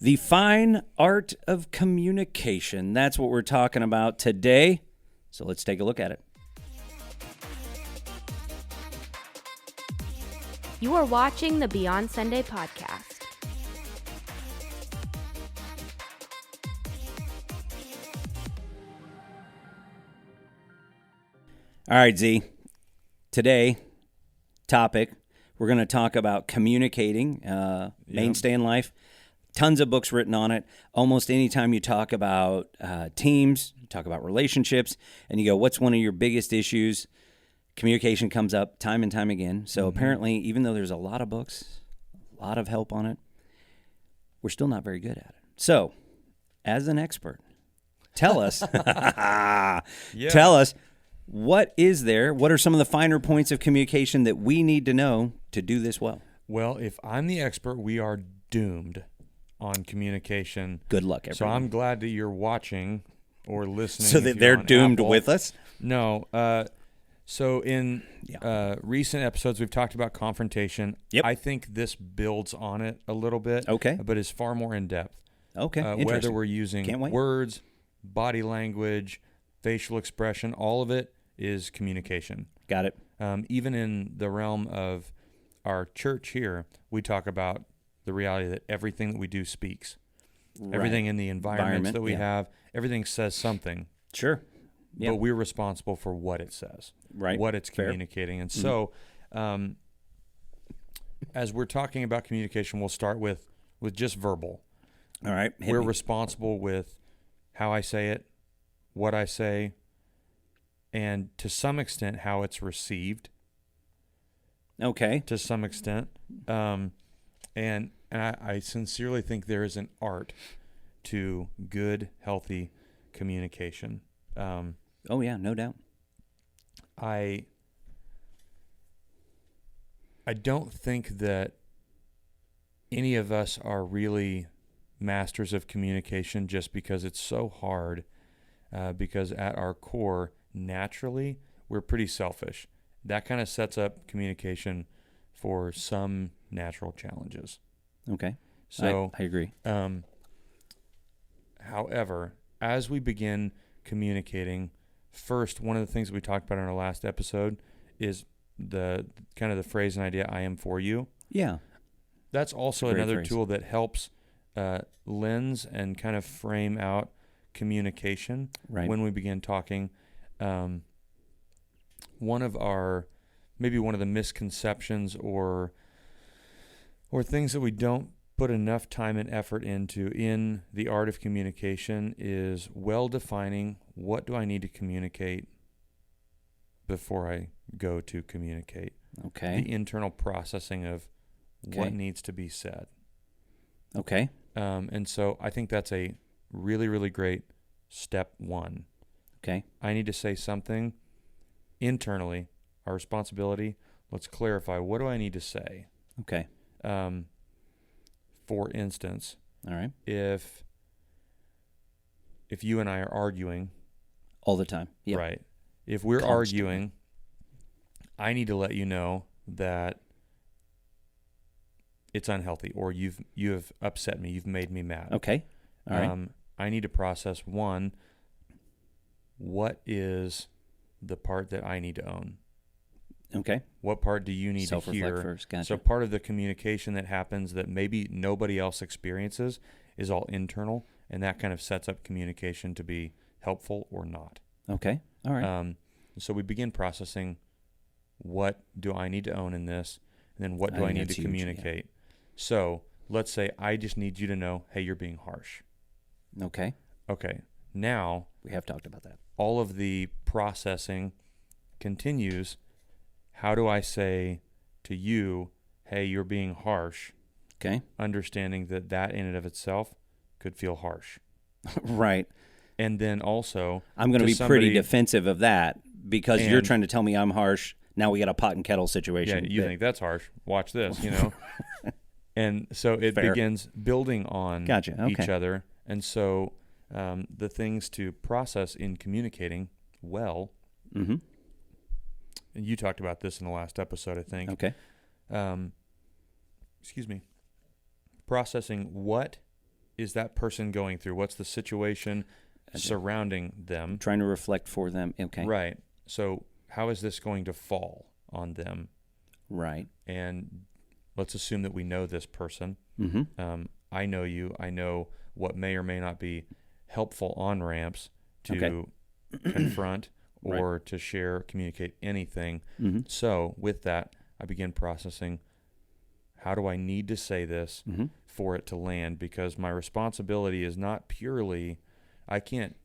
The fine art of communication. That's what we're talking about today. So let's take a look at it. You are watching the Beyond Sunday podcast. All right, Z. Today, topic, we're going to talk about communicating, mainstay in life. Tons of books written on it. Almost anytime you talk about teams, talk about relationships, and you go, what's one of your biggest issues? Communication comes up time and time again. So apparently, even though there's a lot of books, a lot of help on it, we're still not very good at it. So, as an expert, tell us, tell us, what is there? What are some of the finer points of communication that we need to know to do this well? Well, if I'm the expert, we are doomed on communication. Good luck, everyone. So I'm glad that you're watching or listening. So that they're doomed Apple. with us? No. So in recent episodes, we've talked about confrontation. Yep. I think this builds on it a little bit. Okay. But is far more in depth. Okay. Whether Interesting. we're using words, body language, facial expression, all of it is communication. Got it. Even in the realm of our church here, we talk about the reality that everything that we do speaks. Right. Everything in the environments that we have, everything says something. Sure. Yeah. But we're responsible for what it says, right? What it's communicating. And so as we're talking about communication, we'll start with just verbal. All right. We're responsible with how I say it, what I say, and to some extent how it's received. Okay. To some extent. And I sincerely think there is an art to good, healthy communication. Oh, yeah, no doubt. I don't think that any of us are really masters of communication just because it's so hard, because at our core, naturally, we're pretty selfish. That kind of sets up communication for some natural challenges. Okay. So I agree. However, as we begin communicating, first, one of the things that we talked about in our last episode is the kind of the phrase and idea, I am for you. Yeah. That's also another phrase. Tool that helps lens and kind of frame out communication when we begin talking. One of the misconceptions or things that we don't put enough time and effort into in the art of communication is well defining what do I need to communicate before I go to communicate. Okay. The internal processing of what needs to be said. Okay. And so I think that's a really, really great step one. Okay. I need to say something internally, our responsibility. Let's clarify, what do I need to say? Okay. For instance, all right, if you and I are arguing all the time, right? If we're arguing, I need to let you know that it's unhealthy, or you have upset me, you've made me mad. Okay, all right. I need to process one. What is the part that I need to own? Okay. What part do you need to hear? First. Gotcha. So part of the communication that happens that maybe nobody else experiences is all internal, and that kind of sets up communication to be helpful or not. Okay. All right. So we begin processing, what do I need to own in this, and then what do I need to communicate? Yeah. So let's say I just need you to know, hey, you're being harsh. Okay. Okay. Now we have talked about that. All of the processing continues. How do I say to you, hey, you're being harsh? Okay. Understanding that in and of itself could feel harsh. Right. And then also, I'm going to be pretty defensive of that because you're trying to tell me I'm harsh. Now we got a pot and kettle situation. Yeah, you think that's harsh. Watch this, And so it begins building on each other. And so the things to process in communicating well, and you talked about this in the last episode, I think. Okay. Processing what is that person going through? What's the situation surrounding them? Trying to reflect for them. Okay. Right. So how is this going to fall on them? Right. And let's assume that we know this person. Mm-hmm. I know you. I know what may or may not be helpful on-ramps to confront or to share, communicate anything. Mm-hmm. So with that, I begin processing, how do I need to say this for it to land? Because my responsibility is not purely, I can't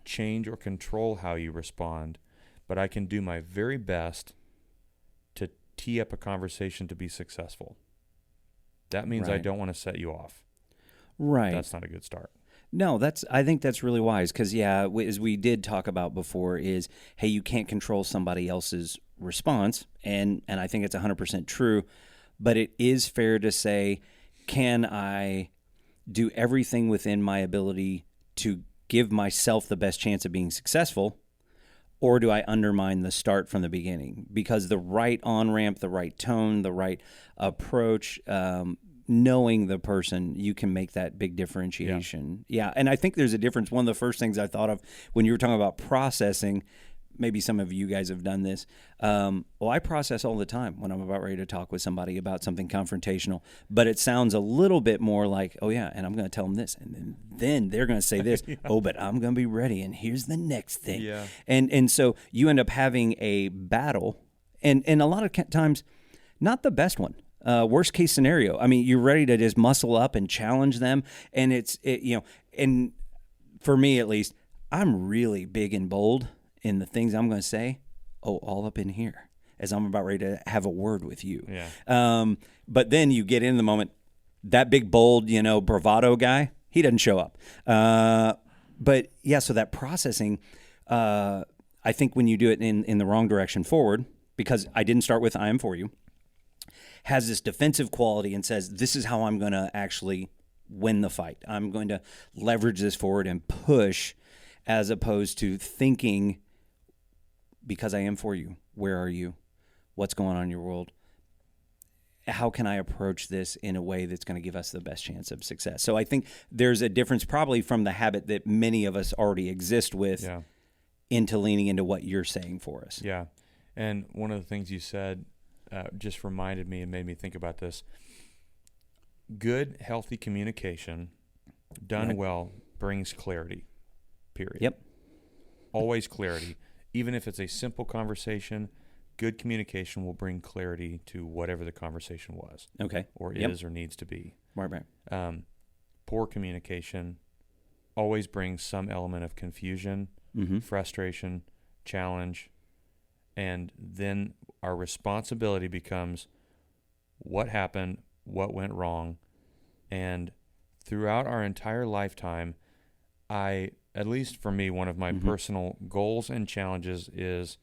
change or control how you respond, but I can do my very best to tee up a conversation to be successful. That means I don't want to set you off. Right. That's not a good start. No, I think that's really wise because, as we did talk about before, is, hey, you can't control somebody else's response, and I think it's 100% true, but it is fair to say, can I do everything within my ability to give myself the best chance of being successful, or do I undermine the start from the beginning? Because the right on-ramp, the right tone, the right approach, knowing the person, you can make that big differentiation. Yeah, and I think there's a difference. One of the first things I thought of when you were talking about processing, maybe some of you guys have done this. I process all the time when I'm about ready to talk with somebody about something confrontational, but it sounds a little bit more like, oh yeah, and I'm going to tell them this, and then they're going to say this. Oh, but I'm going to be ready, and here's the next thing. Yeah. And so you end up having a battle, and a lot of times, not the best one. Worst case scenario. I mean, you're ready to just muscle up and challenge them, and and for me at least, I'm really big and bold in the things I'm going to say. Oh, all up in here as I'm about ready to have a word with you. Yeah. But then you get in the moment, that big bold, bravado guy, he doesn't show up. But yeah, so that processing, I think when you do it in the wrong direction forward, because I didn't start with I am for you, has this defensive quality and says, this is how I'm going to actually win the fight. I'm going to leverage this forward and push, as opposed to thinking, because I am for you, where are you? What's going on in your world? How can I approach this in a way that's going to give us the best chance of success? So I think there's a difference probably from the habit that many of us already exist with into leaning into what you're saying for us. Yeah. And one of the things you said just reminded me and made me think about this. Good, healthy communication done well brings clarity, period. Yep. Always clarity. Even if it's a simple conversation, good communication will bring clarity to whatever the conversation was. Okay. Or is or needs to be. Right. Poor communication always brings some element of confusion, frustration, challenge, and then our responsibility becomes what happened, what went wrong, and throughout our entire lifetime, at least for me, one of my personal goals and challenges is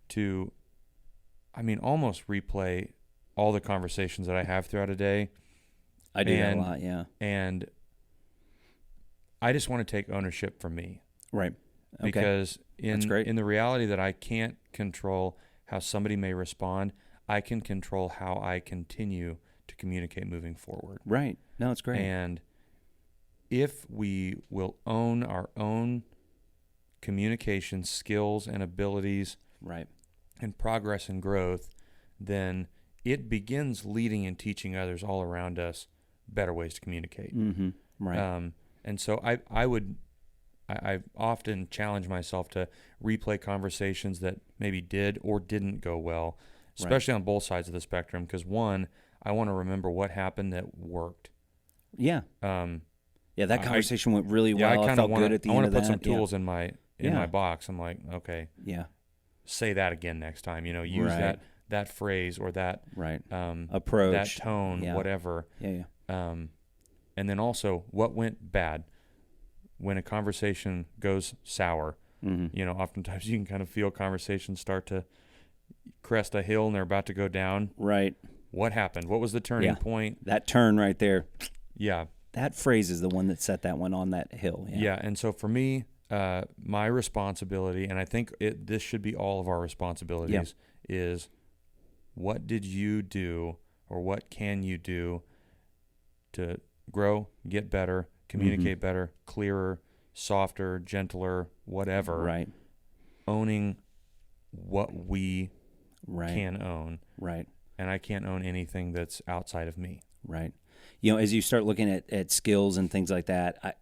to, almost replay all the conversations that I have throughout a day. I do that a lot, yeah. And I just want to take ownership for me. Right. Okay. Because That's great. in the reality that I can't control how somebody may respond, I can control how I continue to communicate moving forward. Right. No, it's great. And if we will own our own communication skills and abilities, right, and progress and growth, then it begins leading and teaching others all around us better ways to communicate. Right. And so I often challenge myself to replay conversations that maybe did or didn't go well, especially on both sides of the spectrum. Because one, I want to remember what happened that worked. Yeah. That conversation went really well. I felt good at the end of that. I want to put some tools in my box. I'm like, okay, say that again next time. Use that phrase or that approach, that tone, whatever. And then also, what went bad when a conversation goes sour. Oftentimes you can kind of feel conversations start to crest a hill and they're about to go down. Right. What happened? What was the turning point? That turn right there. Yeah. That phrase is the one that set that one on that hill. Yeah. And so for me, my responsibility, and I think this should be all of our responsibilities, is what did you do or what can you do to grow, get better, communicate better, clearer, softer, gentler, whatever. Right. Owning what we Right. can own. Right. And I can't own anything that's outside of me. Right. You know, as you start looking at skills and things like that,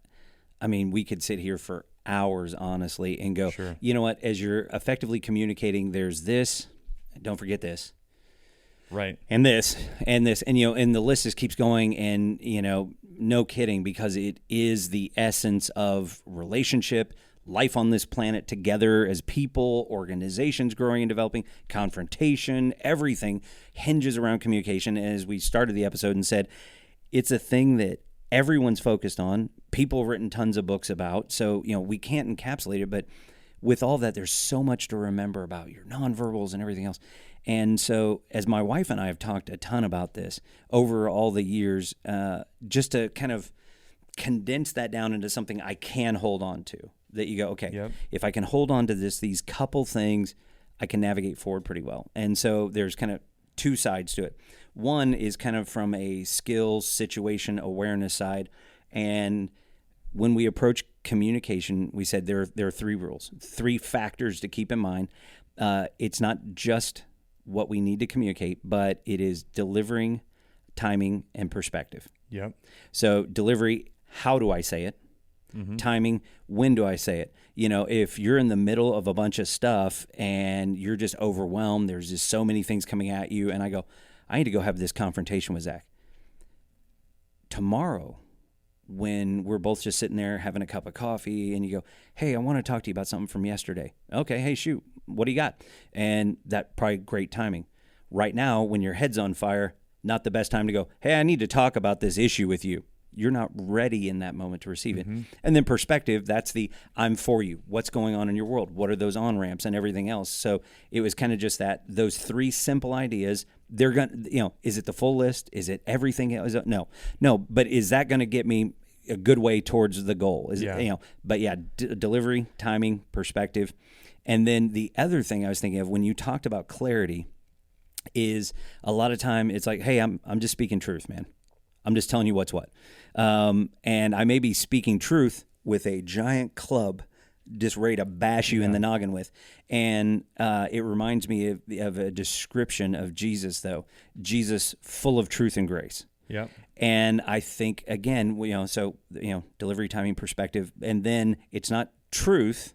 I mean, we could sit here for hours, honestly, and go, Sure. you know what, as you're effectively communicating, there's this, don't forget this, Right. and this, and this, and, you know, and the list just keeps going, and, you know, no kidding, because it is the essence of relationship, life on this planet together as people, organizations growing and developing, confrontation, everything hinges around communication. As we started the episode and said, it's a thing that everyone's focused on. People have written tons of books about. So, you know, we can't encapsulate it, but with all that, there's so much to remember about your nonverbals and everything else. And so as my wife and I have talked a ton about this over all the years, just to kind of condense that down into something I can hold on to, that you go, okay, Yep. if I can hold on to these couple things, I can navigate forward pretty well. And so there's kind of two sides to it. One is kind of from a skills, situation awareness side. And when we approach communication, we said there are three rules, three factors to keep in mind. It's not just what we need to communicate, but it is delivering, timing, and perspective. Yep. So delivery, how do I say it? Timing, when do I say it? You know, if you're in the middle of a bunch of stuff and you're just overwhelmed, there's just so many things coming at you, and I go, I need to go have this confrontation with Zach. Tomorrow, when we're both just sitting there having a cup of coffee and you go, hey, I want to talk to you about something from yesterday. Okay, hey, shoot, what do you got? And that probably great timing. Right now, when your head's on fire, not the best time to go, hey, I need to talk about this issue with you. You're not ready in that moment to receive it. And then perspective, that's the I'm for you. What's going on in your world? What are those on-ramps and everything else? So it was kind of just those three simple ideas. They're going to, you know, is it the full list? Is it everything? No, but is that going to get me a good way towards the goal? Is it, you know, but yeah, delivery, timing, perspective. And then the other thing I was thinking of when you talked about clarity is a lot of time it's like, hey, I'm just speaking truth, man. I'm just telling you what's what. And I may be speaking truth with a giant club just ready to bash you in the noggin with. And it reminds me of a description of Jesus, though. Jesus full of truth and grace. Yep. And I think, again, you know, so, you know, delivery, timing, perspective. And then it's not truth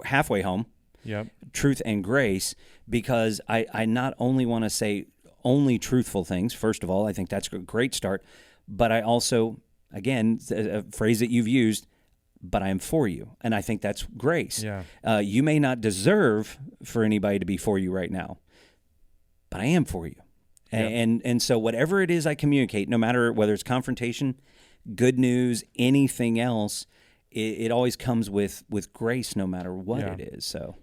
halfway home. Yep. Truth and grace, because I not only want to say only truthful things. First of all, I think that's a great start. But I also, again, a phrase that you've used, but I am for you. And I think that's grace. Yeah. You may not deserve for anybody to be for you right now, but I am for you. Yep. And so whatever it is I communicate, no matter whether it's confrontation, good news, anything else, it always comes with grace no matter what it is. So,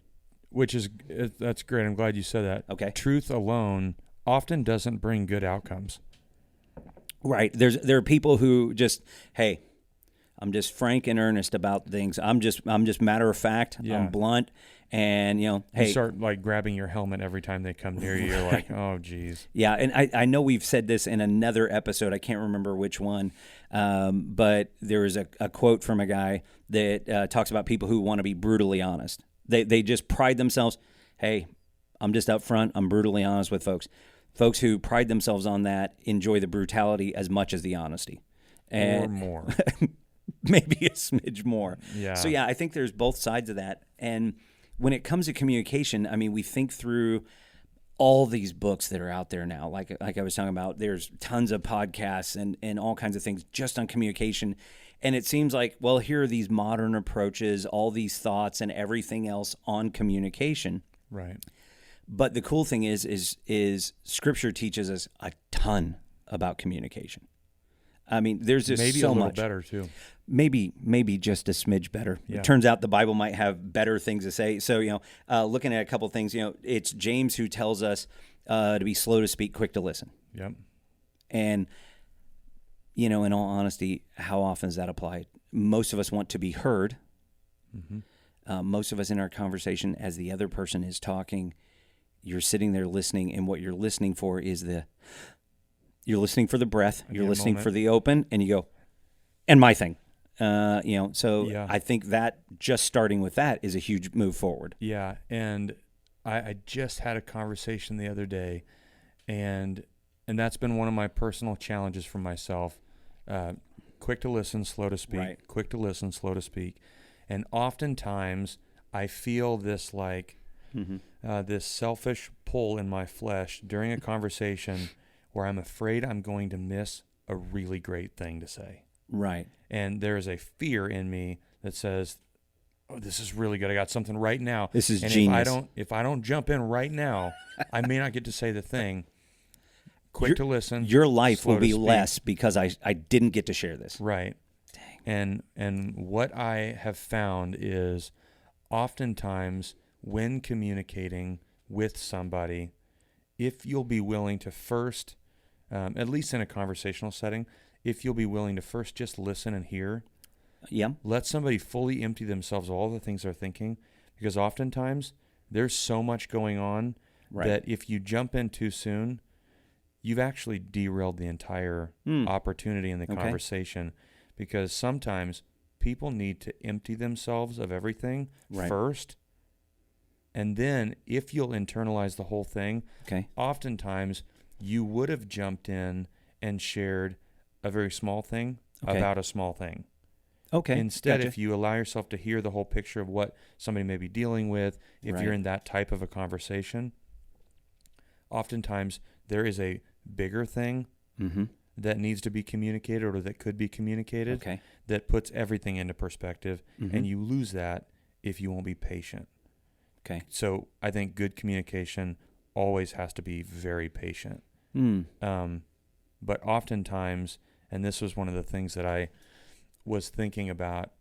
that's great. I'm glad you said that. Okay. Truth alone often doesn't bring good outcomes. Right. There are people who just, hey, I'm just frank and earnest about things. I'm just matter of fact. Yeah. I'm blunt, and you You start like grabbing your helmet every time they come near you. You're like, oh, geez. Yeah, and I know we've said this in another episode. I can't remember which one, but there was a quote from a guy that talks about people who want to be brutally honest. They just pride themselves. Hey, I'm just up front. I'm brutally honest with folks. Folks who pride themselves on that enjoy the brutality as much as the honesty. And Or more. maybe a smidge more. Yeah. So yeah, I think there's both sides of that. And when it comes to communication, I mean, we think through all these books that are out there now. Like I was talking about, there's tons of podcasts and all kinds of things just on communication. And it seems like, well, here are these modern approaches, all these thoughts and everything else on communication. Right. But the cool thing is Scripture teaches us a ton about communication. I mean, there's just Maybe so a little much. better too. Maybe just a smidge better. Yeah. It turns out the Bible might have better things to say. So, looking at a couple things, it's James who tells us to be slow to speak, quick to listen. Yep. And, in all honesty, how often does that apply? Most of us want to be heard. Mm-hmm. Most of us in our conversation, as the other person is talking, you're sitting there listening, and what you're listening for is You're listening for the breath. You're Again, listening moment. for the open, and you go, and my thing. So Yeah. I think that just starting with that is a huge move forward. Yeah, and I just had a conversation the other day, and that's been one of my personal challenges for myself. Quick to listen, slow to speak. Right. Quick to listen, slow to speak. And oftentimes I feel this this selfish pull in my flesh during a conversation where I'm afraid I'm going to miss a really great thing to say. Right. And there is a fear in me that says, "Oh, this is really good. I got something right now. This is and genius." If I don't jump in right now, I may not get to say the thing." Quick to listen. Your life slow will to be speak. less because I didn't get to share this. Right. Dang. And what I have found is oftentimes when communicating with somebody, if you'll be willing to first, at least in a conversational setting, if you'll be willing to first just listen and hear, Yeah. let somebody fully empty themselves of all the things they're thinking, because oftentimes there's so much going on Right. that if you jump in too soon, you've actually derailed the entire opportunity in the Okay. conversation, because sometimes people need to empty themselves of everything Right. first. And then if you'll internalize the whole thing, Okay. oftentimes you would have jumped in and shared a very small thing Okay. about a small thing. Okay. Instead, Gotcha. if you allow yourself to hear the whole picture of what somebody may be dealing with, if Right. you're in that type of a conversation, oftentimes there is a bigger thing Mm-hmm. that needs to be communicated or that could be communicated Okay. that puts everything into perspective, Mhm. and you lose that if you won't be patient. Okay. So I think good communication always has to be very patient. But oftentimes, and this was one of the things that I was thinking about,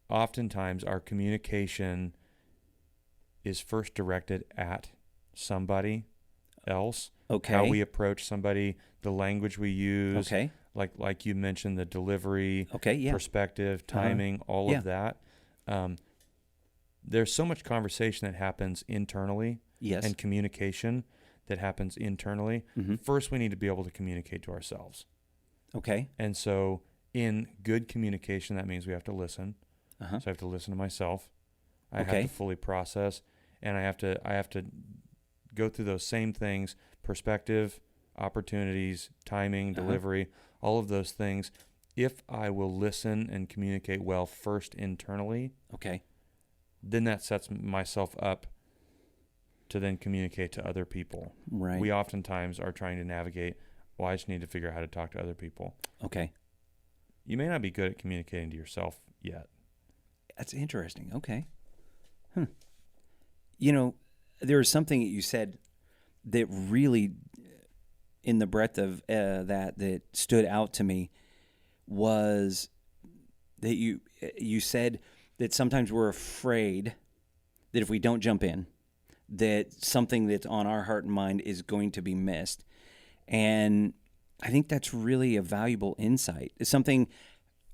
oftentimes our communication is first directed at somebody else. Okay. How we approach somebody, the language we use, Okay. like you mentioned, the delivery, Okay. Yeah. perspective, timing, all Yeah. of that. There's so much conversation that happens internally Yes. and communication that happens internally. Mhm. First, we need to be able to communicate to ourselves. Okay. And so in good communication, that means we have to listen. Uh-huh. So I have to listen to myself. I Okay. have to fully process, and I have to go through those same things: perspective, opportunities, timing, Uh-huh. delivery, all of those things. If I will listen and communicate well first internally, Okay. then that sets myself up to then communicate to other people. Right. We oftentimes are trying to navigate, well, I just need to figure out how to talk to other people. Okay. You may not be good at communicating to yourself yet. That's interesting. Okay. There was something that you said that really, in the breadth of that stood out to me, was that you said that sometimes we're afraid that if we don't jump in, that something that's on our heart and mind is going to be missed. And I think that's really a valuable insight. It's something,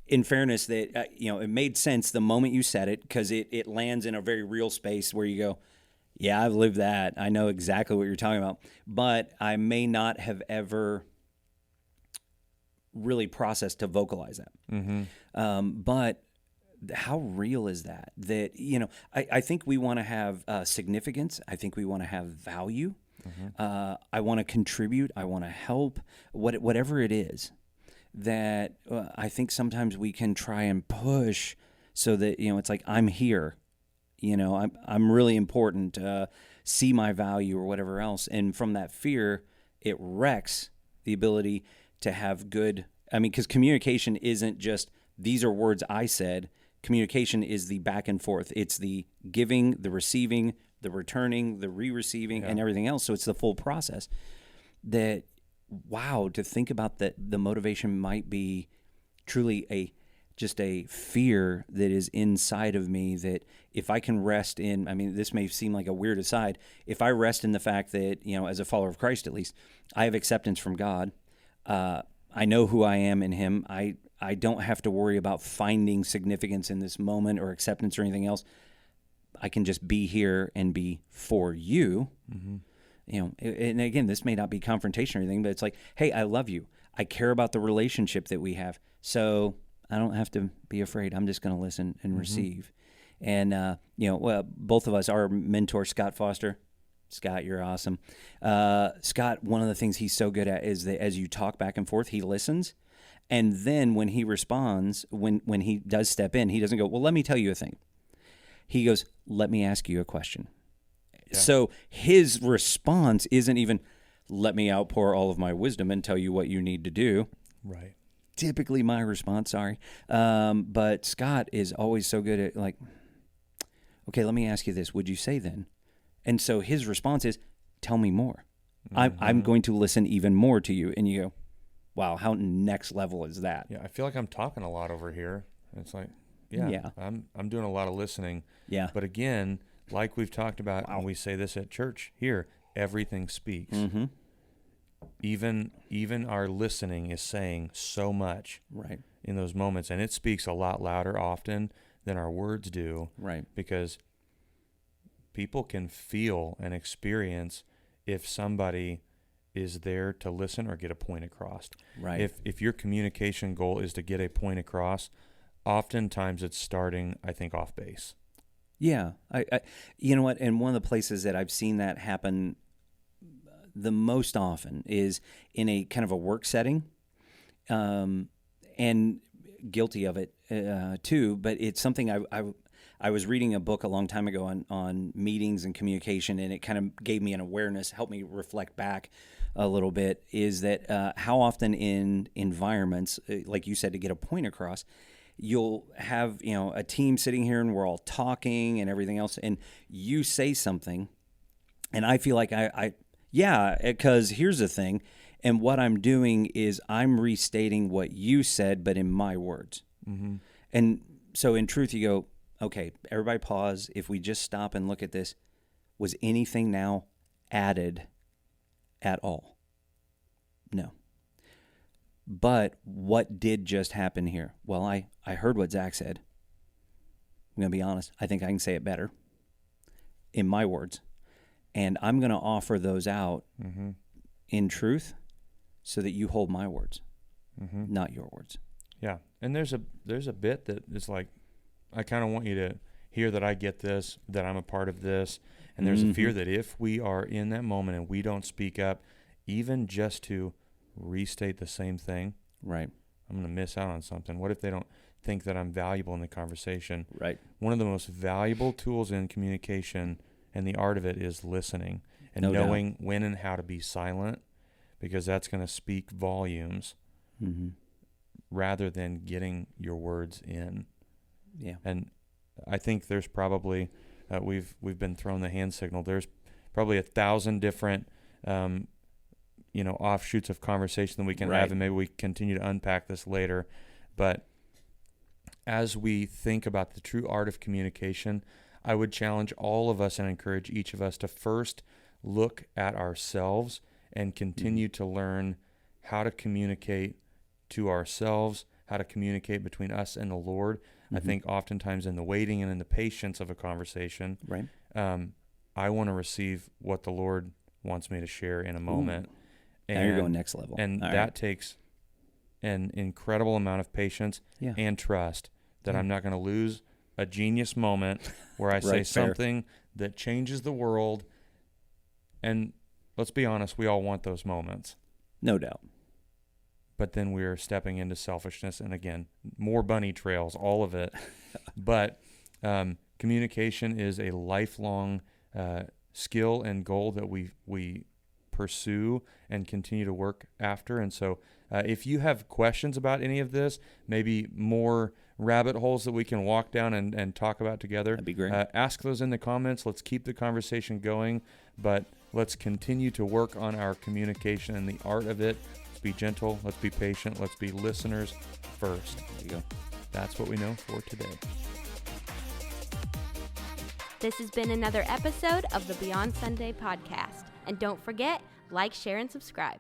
in fairness, that it made sense the moment you said it, because it lands in a very real space where you go, yeah, I've lived that. I know exactly what you're talking about. But I may not have ever really processed to vocalize that. Mm-hmm. But how real is that? That, I think we want to have significance. I think we want to have value. Mm-hmm. I want to contribute. I want to help, whatever it is. That I think sometimes we can try and push so that, it's like, I'm here. I'm really important. See my value or whatever else. And from that fear, it wrecks the ability to have good. Because communication isn't just, these are words I said. Communication is the back and forth. It's the giving, the receiving, the returning, the re-receiving, and everything else. So it's the full process. That, wow, to think about that, the motivation might be truly just a fear that is inside of me, that if I can rest in, this may seem like a weird aside, if I rest in the fact that, as a follower of Christ at least, I have acceptance from God, I know who I am in Him, I don't have to worry about finding significance in this moment or acceptance or anything else. I can just be here and be for you. Mm-hmm. And again, this may not be confrontation or anything, but it's like, hey, I love you. I care about the relationship that we have. So I don't have to be afraid. I'm just going to listen and receive. And, both of us, our mentor, Scott Foster. Scott, you're awesome. Scott, one of the things he's so good at is that as you talk back and forth, he listens. And then when he responds, when he does step in, he doesn't go, well, let me tell you a thing. He goes, let me ask you a question. Yeah. So his response isn't even, let me outpour all of my wisdom and tell you what you need to do. Right. Typically my response, sorry. But Scott is always so good at like, okay, let me ask you this. Would you say then? And so his response is, tell me more. I'm going to listen even more to you. And you go, wow, how next level is that? Yeah, I feel like I'm talking a lot over here. It's like, yeah. I'm doing a lot of listening. Yeah. But again, like we've talked about, and we say this at church here, everything speaks. Mm-hmm. Even our listening is saying so much right in those moments, and it speaks a lot louder often than our words do. Right. Because people can feel and experience if somebody is there to listen or get a point across. Right. If your communication goal is to get a point across, oftentimes it's starting, I think, off base. Yeah. I you know what? And one of the places that I've seen that happen the most often is in a kind of a work setting, and guilty of it too. But it's something I was reading a book a long time ago on meetings and communication, and it kind of gave me an awareness, helped me reflect back a little bit, is that how often in environments, like you said, to get a point across, you'll have, a team sitting here and we're all talking and everything else, and you say something, and I feel like because here's the thing, and what I'm doing is I'm restating what you said, but in my words. Mm-hmm. And so in truth, you go, okay, everybody pause. If we just stop and look at this, was anything now added at all? No. But what did just happen here? Well, I heard what Zach said. I'm going to be honest. I think I can say it better in my words. And I'm going to offer those out in truth so that you hold my words, not your words. Yeah. And there's a bit that is like, I kind of want you to hear that I get this, that I'm a part of this. And there's a fear that if we are in that moment and we don't speak up, even just to restate the same thing, right, I'm going to miss out on something. What if they don't think that I'm valuable in the conversation? Right. One of the most valuable tools in communication and the art of it is listening and knowing when and how to be silent, because that's going to speak volumes rather than getting your words in. Yeah. And I think there's probably, we've been thrown the hand signal. There's probably 1,000 different, offshoots of conversation that we can have, and maybe we continue to unpack this later. But as we think about the true art of communication, I would challenge all of us and encourage each of us to first look at ourselves and continue to learn how to communicate to ourselves, how to communicate between us and the Lord. I think oftentimes in the waiting and in the patience of a conversation, right. I want to receive what the Lord wants me to share in a moment. And now you're going next level. And that takes an incredible amount of patience and trust that I'm not going to lose a genius moment where I say something that changes the world. And let's be honest, we all want those moments. No doubt. But then we're stepping into selfishness, and again, more bunny trails, all of it. But communication is a lifelong skill and goal that we pursue and continue to work after. And so if you have questions about any of this, maybe more rabbit holes that we can walk down and talk about together, that'd be great. Ask those in the comments. Let's keep the conversation going, but let's continue to work on our communication and the art of it. Be gentle, let's be patient, let's be listeners first. There you go. That's what we know for today. This has been another episode of the Beyond Sunday podcast. And don't forget, like, share, and subscribe.